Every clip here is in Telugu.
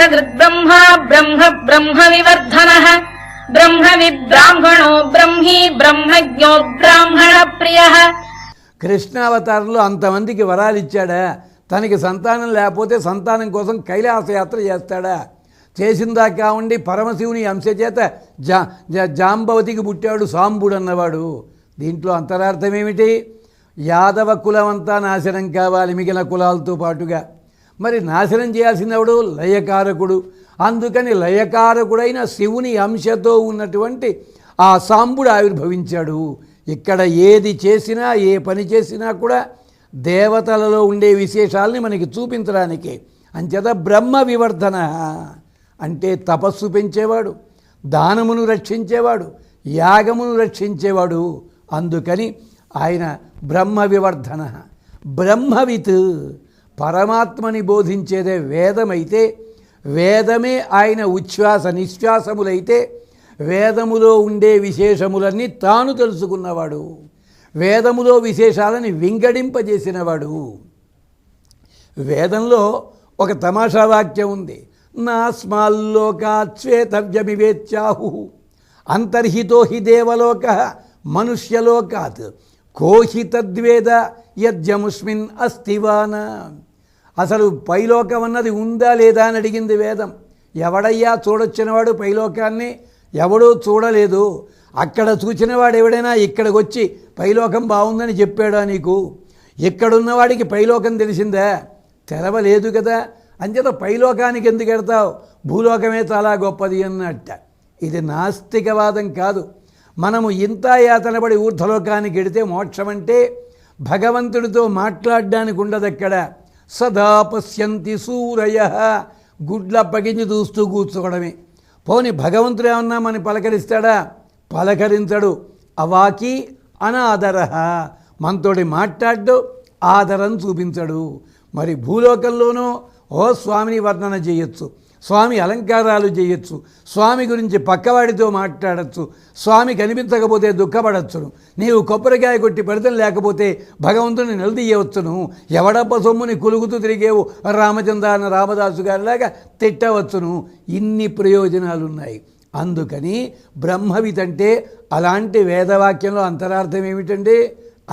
ब्रह्मा ब्रह्म ब्रह्म विवर्धनः ब्रह्मविद्ब्राह्मणो ब्रह्मी ब्रह्मज्ञो ब्राह्मण प्रियः. కృష్ణావతారంలో అంతమందికి వరాలు ఇచ్చాడా? తనకి సంతానం లేకపోతే సంతానం కోసం కైలాసయాత్ర చేస్తాడా? చేసిందాకా ఉండి పరమశివుని అంశచేత జాంబవతికి పుట్టాడు సాంబుడు అన్నవాడు. దీంట్లో అంతరార్థం ఏమిటి? యాదవ కులమంతా నాశనం కావాలి మిగిలిన కులాలతో పాటుగా. మరి నాశనం చేయాల్సినవాడు లయకారకుడు. అందుకని లయకారకుడైన శివుని అంశతో ఉన్నటువంటి ఆ సాంబుడు ఆవిర్భవించాడు. ఇక్కడ ఏది చేసినా ఏ పని చేసినా కూడా దేవతలలో ఉండే విశేషాలని మనకి చూపించడానికి. అంచేత బ్రహ్మ వివర్ధన అంటే తపస్సు పెంచేవాడు, దానమును రక్షించేవాడు, యాగమును రక్షించేవాడు. అందుకని ఆయన బ్రహ్మ వివర్ధన. బ్రహ్మవిత్ పరమాత్మని బోధించేదే వేదమైతే, వేదమే ఆయన ఉచ్ఛ్వాస నిశ్వాసములైతే, వేదములో ఉండే విశేషములన్నీ తాను తెలుసుకున్నవాడు, వేదములో విశేషాలని వింగడింపజేసినవాడు. వేదంలో ఒక తమాషా వాక్యం ఉంది. నాస్మాల్లోకాత్ శ్వేతవ్యమివేత్యాహు అంతర్హితో హి దేవలోక మనుష్యలోకాత్ కోహి తద్వేద యజ్జముస్మిన్ అస్తివాన. అసలు పైలోకం అన్నది ఉందా లేదా అని అడిగింది వేదం. ఎవడయ్యా చూడొచ్చినవాడు పైలోకాన్ని? ఎవడూ చూడలేదు. అక్కడ చూచినవాడు ఎవడైనా ఇక్కడికి వచ్చి పైలోకం బాగుందని చెప్పాడా నీకు? ఇక్కడున్నవాడికి పైలోకం తెలిసిందా? తెలవలేదు కదా. అంచేత పైలోకానికి ఎందుకు ఎడతావు? భూలోకమే చాలా గొప్పది అన్నట్ట. ఇది నాస్తికవాదం కాదు. మనము ఇంత యాతనపడి ఊర్ధ్వలోకానికి ఎడితే మోక్షం అంటే భగవంతుడితో మాట్లాడడానికి ఉండదు. అక్కడ సదా పశ్యంతి సూరయ గుడ్ల పగించి చూస్తూ కూర్చోవడమే. పోని భగవంతుడు ఏమన్నా మన పలకరిస్తాడా? పలకరించడు. అవాకి అనాదర, మనతోటి మాట్లాడు, ఆదరం చూపించడు. మరి భూలోకంలోనూ స్వామిని వర్ణన చేయొచ్చు, స్వామి అలంకారాలు చేయొచ్చు, స్వామి గురించి పక్కవాడితో మాట్లాడచ్చు, స్వామి కనిపించకపోతే దుఃఖపడచ్చును, నీవు కొబ్బరికాయ కొట్టి ఫలితం లేకపోతే భగవంతుని నిలదీయవచ్చును, ఎవడప్ప సొమ్ముని కులుగుతూ తిరిగేవు రామచంద్ర అన్న రామదాసు గారిలాగా తిట్టవచ్చును. ఇన్ని ప్రయోజనాలున్నాయి. అందుకని బ్రహ్మవిత్ అంటే అలాంటి వేదవాక్యంలో అంతరార్థం ఏమిటంటే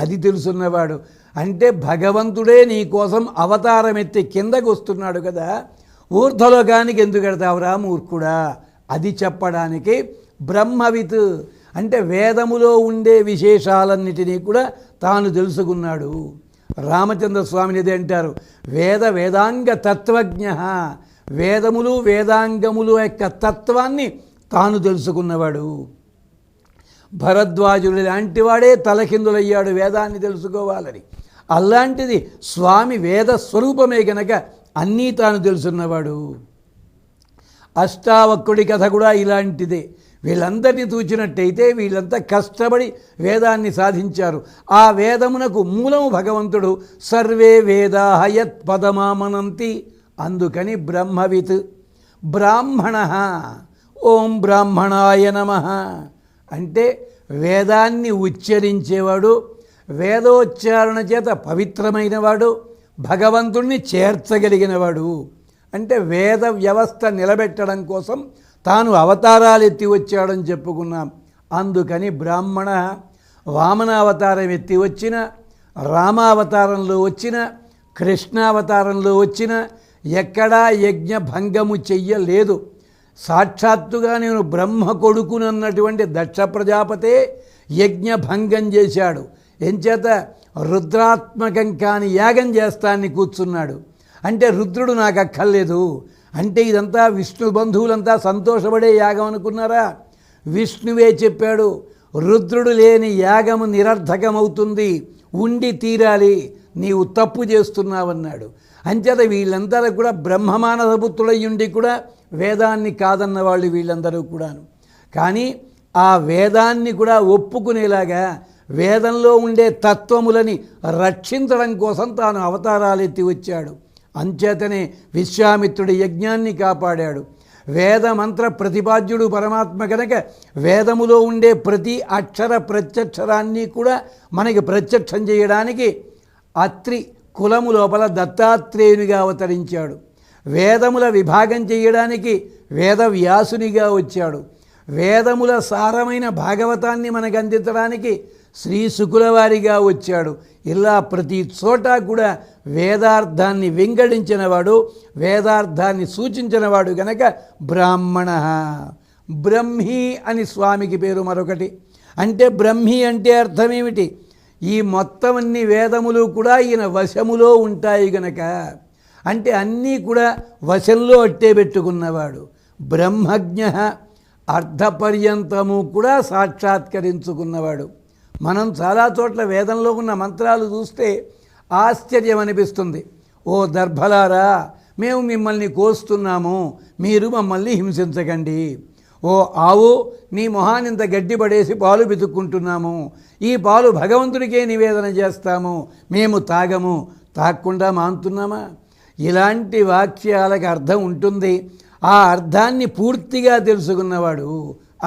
అది తెలుసున్నవాడు. అంటే భగవంతుడే నీ కోసం అవతారం ఎత్తి కిందకు వస్తున్నాడు కదా, ఊర్ధ్వలోకానికి ఎందుకు ఎడతావురా మూర్ఖుడా? అది చెప్పడానికి బ్రహ్మవిత్ అంటే వేదములో ఉండే విశేషాలన్నిటినీ కూడా తాను తెలుసుకున్నాడు. రామచంద్ర స్వామినిది అంటారు వేదాంగ తత్వజ్ఞ. వేదములు వేదాంగములు యొక్క తత్వాన్ని తాను తెలుసుకున్నవాడు. భరద్వాజుడు లాంటి వాడే తలకిందులయ్యాడు వేదాన్ని తెలుసుకోవాలని. అలాంటిది స్వామి వేద స్వరూపమే గనక అన్నీ తాను తెలుసున్నవాడు. అష్టావక్కుడి కథ కూడా ఇలాంటిదే. వీళ్ళందరినీ చూచినట్టయితే వీళ్ళంతా కష్టపడి వేదాన్ని సాధించారు. ఆ వేదమునకు మూలము భగవంతుడు. సర్వే వేదాః యత్ పదమామనంతి. అందుకని బ్రహ్మవిత్. బ్రాహ్మణ ఓం బ్రాహ్మణాయ నమః అంటే వేదాన్ని ఉచ్చరించేవాడు, వేదోచ్చారణ చేత పవిత్రమైనవాడు, భగవంతుణ్ణి చేర్చగలిగినవాడు. అంటే వేద వ్యవస్థ నిలబెట్టడం కోసం తాను అవతారాలు ఎత్తి వచ్చాడని చెప్పుకున్నాం. అందుకని బ్రాహ్మణ. వామనావతారం ఎత్తి వచ్చిన, రామావతారంలో వచ్చిన, కృష్ణావతారంలో వచ్చిన ఎక్కడా యజ్ఞ భంగము చెయ్యలేదు. సాక్షాత్తుగా నేను బ్రహ్మ కొడుకునన్నటువంటి దక్ష ప్రజాపతే యజ్ఞ భంగం చేశాడు. ఎంచేత రుద్రాత్మకం కాని యాగం చేస్తాన్ని కూర్చున్నాడు. అంటే రుద్రుడు నాకు అక్కర్లేదు అంటే ఇదంతా విష్ణు బంధువులంతా సంతోషపడే యాగం అనుకున్నారా? విష్ణువే చెప్పాడు రుద్రుడు లేని యాగము నిరర్థకమవుతుంది, ఉండి తీరాలి, నీవు తప్పు చేస్తున్నావన్నాడు. అంచేత వీళ్ళందరూ కూడా బ్రహ్మమానసపుత్రుడయ్యుండి కూడా వేదాన్ని కాదన్న వాళ్ళు వీళ్ళందరూ కూడాను. కానీ ఆ వేదాన్ని కూడా ఒప్పుకునేలాగా వేదంలో ఉండే తత్వములని రక్షించడం కోసం తాను అవతారాలు ఎత్తి వచ్చాడు. అంచేతనే విశ్వామిత్రుడి యజ్ఞాన్ని కాపాడాడు. వేదమంత్ర ప్రతిపాద్యుడు పరమాత్మ కనుక వేదములో ఉండే ప్రతి అక్షర ప్రత్యక్షరాన్ని కూడా మనకి ప్రత్యక్షం చేయడానికి అత్రి కులము లోపల దత్తాత్రేయునిగా అవతరించాడు. వేదముల విభాగం చేయడానికి వేదవ్యాసునిగా వచ్చాడు. వేదముల సారమైన భాగవతాన్ని మనకు అందించడానికి శ్రీ శుకులవారిగా వచ్చాడు. ఇలా ప్రతి చోట కూడా వేదార్థాన్ని వెంగడించినవాడు, వేదార్థాన్ని సూచించినవాడు గనక బ్రాహ్మణ. బ్రహ్మి అని స్వామికి పేరు మరొకటి. అంటే బ్రహ్మి అంటే అర్థం ఏమిటి? ఈ మొత్తం అన్ని వేదములు కూడా ఈయన వశములో ఉంటాయి గనక, అంటే అన్నీ కూడా వశంలో అట్టే పెట్టుకున్నవాడు. బ్రహ్మజ్ఞ, అర్ధపర్యంతము కూడా సాక్షాత్కరించుకున్నవాడు. మనం చాలా చోట్ల వేదంలో ఉన్న మంత్రాలు చూస్తే ఆశ్చర్యం అనిపిస్తుంది. ఓ దర్భలారా, మేము మిమ్మల్ని కోస్తున్నాము, మీరు మమ్మల్ని హింసించకండి. ఓ ఆవు, నీ మొహానింత గడ్డి పడేసి పాలు పితుక్కుంటున్నాము, ఈ పాలు భగవంతుడికే నివేదన చేస్తాము, మేము తాగము, తాగకుండా మానుతున్నామా? ఇలాంటి వాక్యాలకు అర్థం ఉంటుంది. ఆ అర్థాన్ని పూర్తిగా తెలుసుకున్నవాడు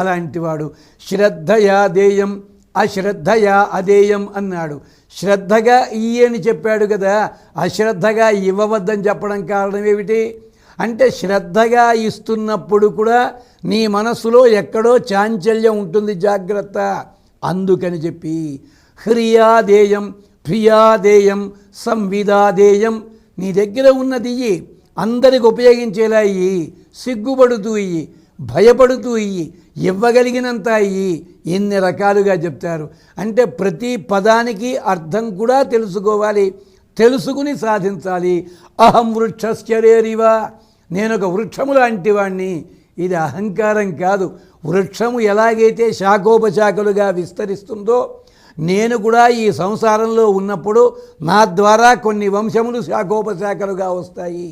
అలాంటివాడు. శ్రద్ధయా దేయం అశ్రద్ధయా అదేయం అన్నాడు. శ్రద్ధగా ఇయ్యని చెప్పాడు కదా, అశ్రద్ధగా ఇవ్వవద్దని చెప్పడం కారణం ఏమిటి అంటే, శ్రద్ధగా ఇస్తున్నప్పుడు కూడా నీ మనస్సులో ఎక్కడో చాంచల్యం ఉంటుంది, జాగ్రత్త. అందుకని చెప్పి హ్రియాదేయం ప్రియాదేయం సంవిదాదేయం, నీ దగ్గర ఉన్నది ఇయ్యి, అందరికి ఉపయోగించేలా ఇయ్యి, సిగ్గుపడుతూ ఇయ్యి, భయపడుతూ ఇయ్యి, ఇవ్వగలిగినంత ఇయ్యి. ఎన్ని రకాలుగా చెప్తారు అంటే, ప్రతి పదానికి అర్థం కూడా తెలుసుకోవాలి, తెలుసుకుని సాధించాలి. అహం వృక్షశ్చరేరివ, నేనొక వృక్షము లాంటి వాణ్ణి. ఇది అహంకారం కాదు. వృక్షము ఎలాగైతే శాఖోపశాఖలుగా విస్తరిస్తుందో, నేను కూడా ఈ సంసారంలో ఉన్నప్పుడు నా ద్వారా కొన్ని వంశములు శాఖోపశాఖలుగా వస్తాయి.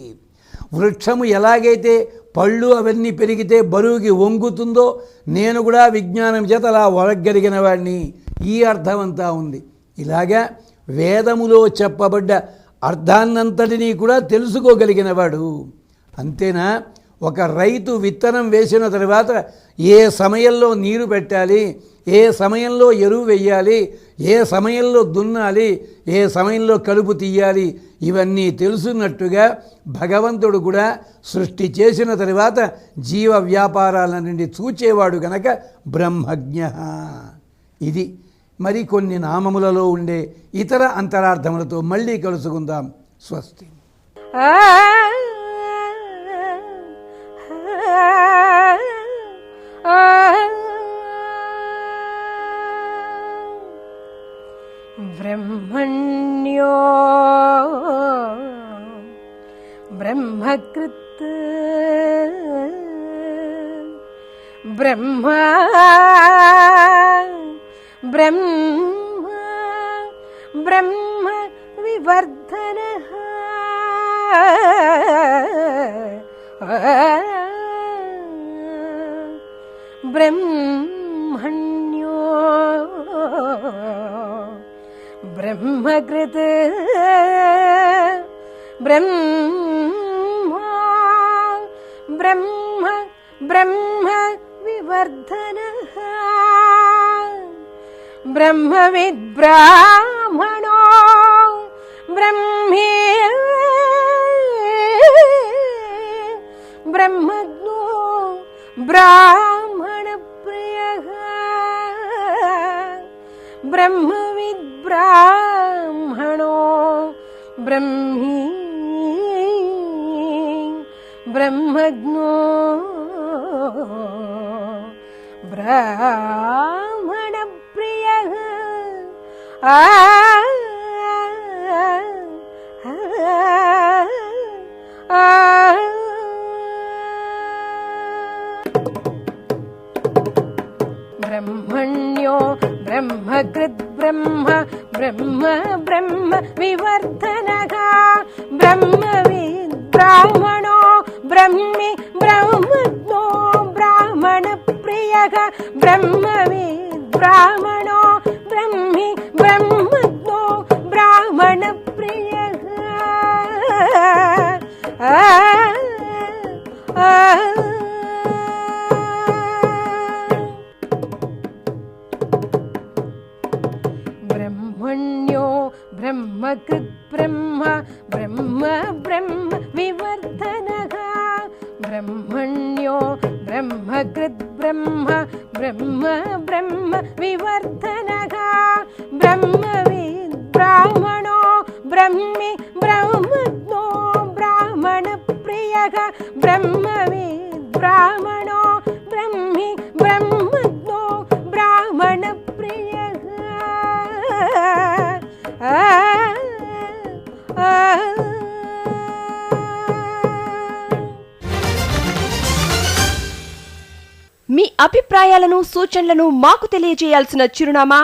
వృక్షము ఎలాగైతే పళ్ళు అవన్నీ పెరిగితే బరువుకి వంగుతుందో, నేను కూడా విజ్ఞానం చేత అలా వరగలిగిన వాడిని. ఈ అర్థమంతా ఉంది. ఇలాగా వేదములో చెప్పబడ్డ అర్థాన్నంతటినీ కూడా తెలుసుకోగలిగినవాడు. అంతేనా? ఒక రైతు విత్తనం వేసిన తర్వాత ఏ సమయంలో నీరు పెట్టాలి, ఏ సమయంలో ఎరువు వెయ్యాలి, ఏ సమయంలో దున్నాలి, ఏ సమయంలో కలుపు తీయాలి, ఇవన్నీ తెలుసున్నట్టుగా భగవంతుడు కూడా సృష్టి చేసిన తర్వాత జీవ వ్యాపారాలన్నింటి చూచేవాడు కనుక బ్రహ్మజ్ఞ. ఇది మరి కొన్ని నామములలో ఉండే ఇతర అంతరార్థములతో మళ్ళీ కలుసుకుందాం. స్వస్తి. బ్రహ్మణ్యో బ్రహ్మకృత్ బ్రహ్మ బ్రహ్మ బ్రహ్మ వివర్ధనః బ్రహ్మణ్యో బ్రహ్మకృత్ బ్రహ్మ బ్రహ్మ బ్రహ్మ వివర్ధనః బ్రహ్మవిద్ బ్రాహ్మణో బ్రహ్మే బ్రహ్మజ్ఞో బ్రాహ్మణ ప్రియః బ్రహ్మవిద్ బ్రాహ్మణో బ్రహ్మీ బ్రహ్మజ్ఞో బ్రాహ్మణ ప్రియః. బ్రహ్మణ్యో బ్రహ్మకృత్ బ్రహ్మ బ్రహ్మ బ్రహ్మ వివర్ధనః బ్రహ్మవిద్ బ్రాహ్మణో బ్రహ్మి బ్రహ్మజ్ఞో బ్రాహ్మణ ప్రియః బ్రహ్మవిద్ బ్రాహ్మణో బ్రహ్మి బ్రహ్మజ్ఞో బ్రాహ్మణ ప్రియః. బ్రహ్మణ్యో బ్రహ్మకృత్ బ్రహ్మ బ్రహ్మ బ్రహ్మ వివర్ధనః ब्रह्मण्यो ब्रह्मकृद्ब्रह्म ब्रह्म ब्रह्म विवर्धनः ब्रह्मविद्ब्राह्मणो ब्रह्मी ब्रह्मज्ञो ब्राह्मणप्रियः ब्रह्मविद्ब्राह्मणो ब्रह्मी ब्रह्मज्ञो ब्राह्मणप्रियः మీ అభిప్రాయాలను సూచనలను మాకు తెలియజేయాల్సిన చిరునామా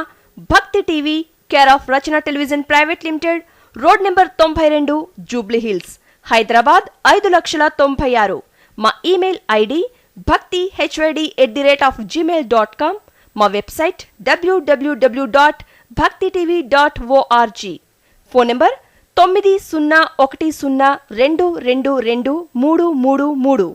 భక్తి TV, care of Rachana television private limited, road number 92, Jubilee hills, Hyderabad 5,96,000. మా ఇమెయిల్ ఐడి bhakti@gmail.com. మా వెబ్సైట్ www.bhaktitv.org. Phone number 9010222333.